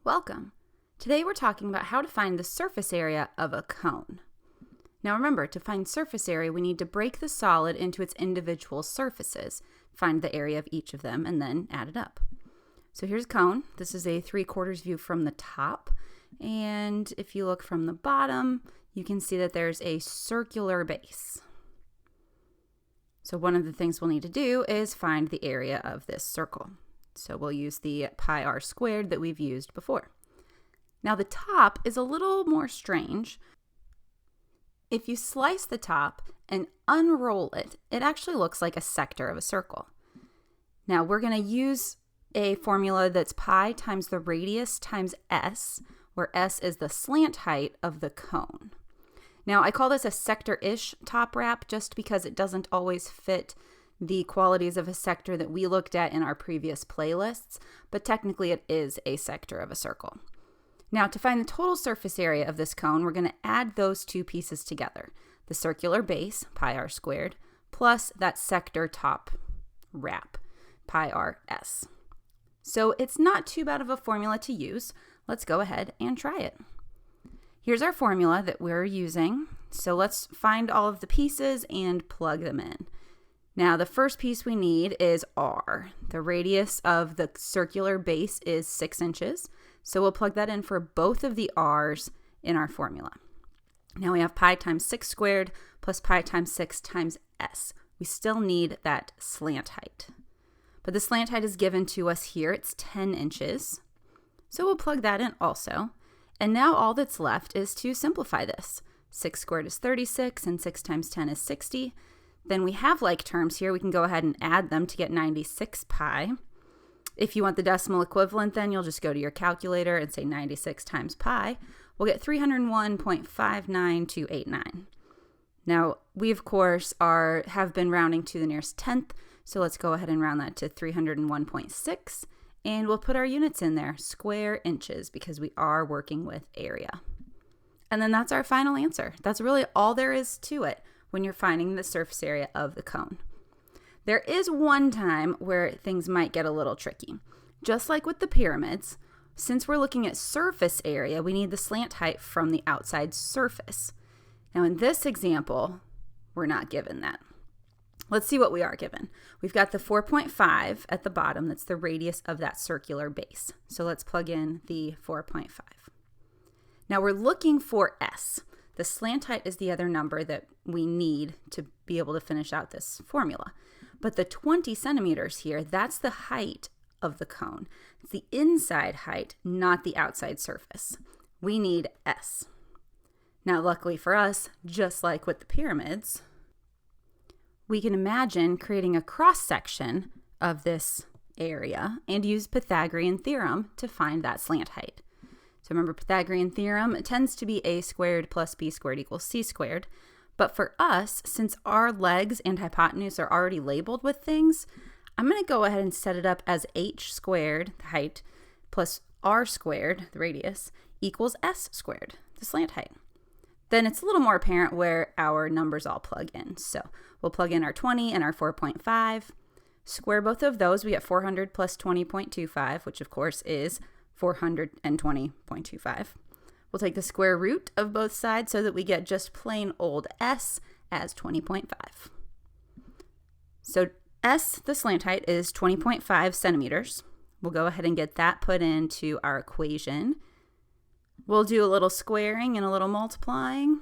Welcome. Today we're talking about how to find the surface area of a cone. Now remember, to find surface area, we need to break the solid into its individual surfaces, find the area of each of them, and then add it up. So here's a cone. This is a 3/4 view from the top. And if you look from the bottom, you can see that there's a circular base. So one of the things we'll need to do is find the area of this circle. So we'll use the pi r squared that we've used before. Now the top is a little more strange. If you slice the top and unroll it, it actually looks like a sector of a circle. Now we're going to use a formula that's pi times the radius times s, where s is the slant height of the cone. Now I call this a sector-ish top wrap just because it doesn't always fit the qualities of a sector that we looked at in our previous playlists, but technically it is a sector of a circle. Now to find the total surface area of this cone, we're going to add those two pieces together, the circular base, pi r squared, plus that sector top wrap, pi r s. So it's not too bad of a formula to use. Let's go ahead and try it. Here's our formula that we're using. So let's find all of the pieces and plug them in. Now the first piece we need is r. The radius of the circular base is 6 inches. So we'll plug that in for both of the r's in our formula. Now we have pi times 6 squared plus pi times 6 times s. We still need that slant height. But the slant height is given to us here. It's 10 inches. So we'll plug that in also. And now all that's left is to simplify this. 6 squared is 36 and 6 times 10 is 60. Then we have like terms here. We can go ahead and add them to get 96 pi. If you want the decimal equivalent, then you'll just go to your calculator and say 96 times pi. We'll get 301.59289. Now, we, of course, have been rounding to the nearest tenth, so let's go ahead and round that to 301.6, and we'll put our units in there, square inches, because we are working with area. And then that's our final answer. That's really all there is to it when you're finding the surface area of the cone. There is one time where things might get a little tricky. Just like with the pyramids, since we're looking at surface area, we need the slant height from the outside surface. Now in this example, we're not given that. Let's see what we are given. We've got the 4.5 at the bottom. That's the radius of that circular base. So let's plug in the 4.5. Now we're looking for s. The slant height is the other number that we need to be able to finish out this formula. But the 20 centimeters here, that's the height of the cone. It's the inside height, not the outside surface. We need s. Now, luckily for us, just like with the pyramids, we can imagine creating a cross-section of this area and use Pythagorean theorem to find that slant height. So remember, Pythagorean theorem tends to be a squared plus b squared equals c squared. But for us, since our legs and hypotenuse are already labeled with things, I'm going to go ahead and set it up as h squared, the height, plus r squared, the radius, equals s squared, the slant height. Then it's a little more apparent where our numbers all plug in. So we'll plug in our 20 and our 4.5. Square both of those, we get 400 plus 20.25, which of course is 420.25. We'll take the square root of both sides so that we get just plain old s as 20.5. So s, the slant height, is 20.5 centimeters. We'll go ahead and get that put into our equation. We'll do a little squaring and a little multiplying.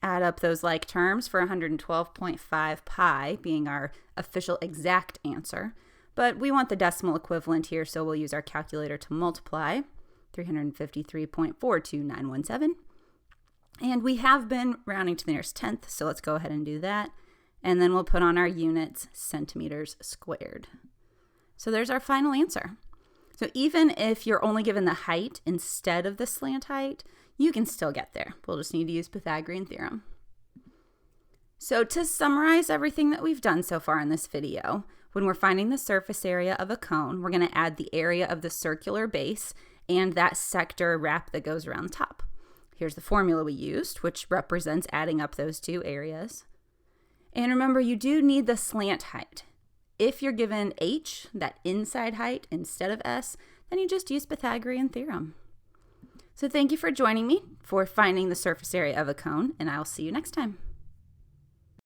Add up those like terms for 112.5 pi being our official exact answer. But we want the decimal equivalent here, so we'll use our calculator to multiply. 353.42917. And we have been rounding to the nearest tenth, so let's go ahead and do that. And then we'll put on our units, centimeters squared. So there's our final answer. So even if you're only given the height instead of the slant height, you can still get there. We'll just need to use Pythagorean theorem. So to summarize everything that we've done so far in this video, when we're finding the surface area of a cone, we're going to add the area of the circular base and that sector wrap that goes around the top. Here's the formula we used, which represents adding up those two areas. And remember, you do need the slant height. If you're given h, that inside height, instead of s, then you just use Pythagorean theorem. So thank you for joining me for finding the surface area of a cone, and I'll see you next time.